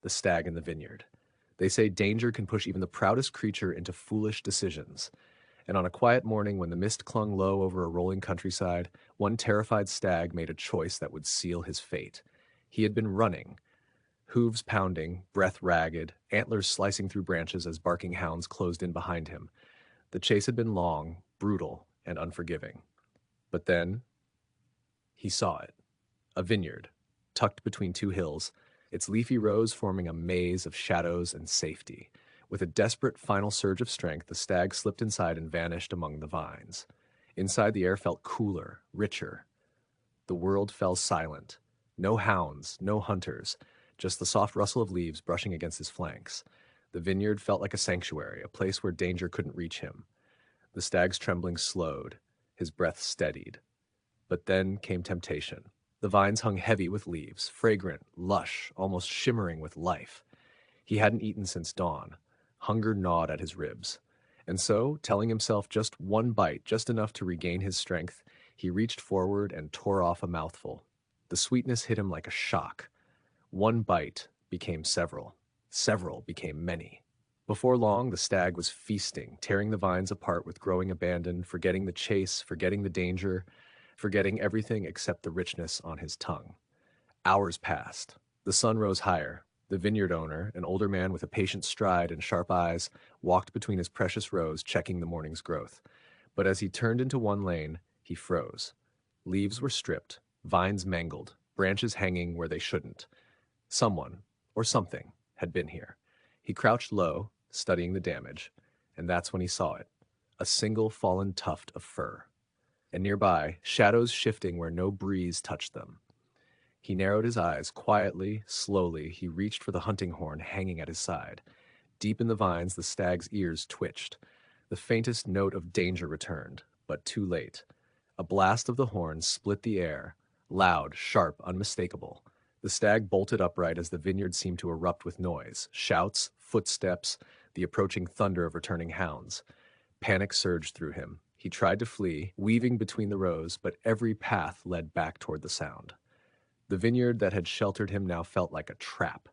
the stag in the vineyard. They say danger can push even the proudest creature into foolish decisions. And on a quiet morning when the mist clung low over a rolling countryside, one terrified stag made a choice that would seal his fate. He had been running, hooves pounding, breath ragged, antlers slicing through branches as barking hounds closed in behind him. The chase had been long, brutal, and unforgiving. But then he saw it. A vineyard, tucked between two hills, its leafy rows forming a maze of shadows and safety. With a desperate final surge of strength, the stag slipped inside and vanished among the vines. Inside, the air felt cooler, richer. The world fell silent. No hounds, no hunters, just the soft rustle of leaves brushing against his flanks. The vineyard felt like a sanctuary, a place where danger couldn't reach him. The stag's trembling slowed, his breath steadied. But then came temptation. The vines hung heavy with leaves, fragrant, lush, almost shimmering with life. He hadn't eaten since dawn. Hunger gnawed at his ribs. And so, telling himself just one bite, just enough to regain his strength, he reached forward and tore off a mouthful. The sweetness hit him like a shock. One bite became several. Several became many. Before long, the stag was feasting, tearing the vines apart with growing abandon, forgetting the chase, forgetting the danger, forgetting everything except the richness on his tongue. Hours passed. The sun rose higher. The vineyard owner, an older man with a patient stride and sharp eyes, walked between his precious rows, checking the morning's growth. But as he turned into one lane, he froze. Leaves were stripped, vines mangled, branches hanging where they shouldn't. Someone, or something, had been here. He crouched low, studying the damage, and that's when he saw it. A single fallen tuft of fur. And nearby, shadows shifting where no breeze touched them. He narrowed his eyes. Quietly, slowly, he reached for the hunting horn hanging at his side. Deep in the vines, the stag's ears twitched. The faintest note of danger returned, but too late. A blast of the horn split the air, loud, sharp, unmistakable. The stag bolted upright as the vineyard seemed to erupt with noise, shouts, footsteps, the approaching thunder of returning hounds. Panic surged through him. He tried to flee, weaving between the rows, but every path led back toward the sound. The vineyard that had sheltered him now felt like a trap.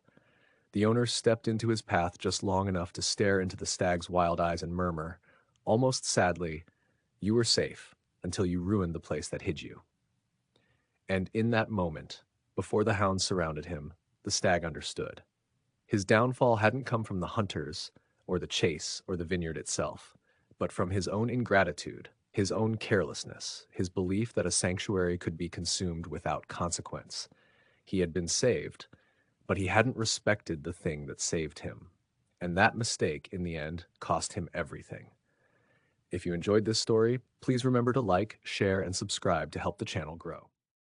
The owner stepped into his path just long enough to stare into the stag's wild eyes and murmur, almost sadly, "You were safe until you ruined the place that hid you." And in that moment, before the hounds surrounded him, the stag understood. His downfall hadn't come from the hunters, or the chase, or the vineyard itself, but from his own ingratitude, his own carelessness, his belief that a sanctuary could be consumed without consequence. He had been saved, but he hadn't respected the thing that saved him. And that mistake, in the end, cost him everything. If you enjoyed this story, please remember to like, share, and subscribe to help the channel grow.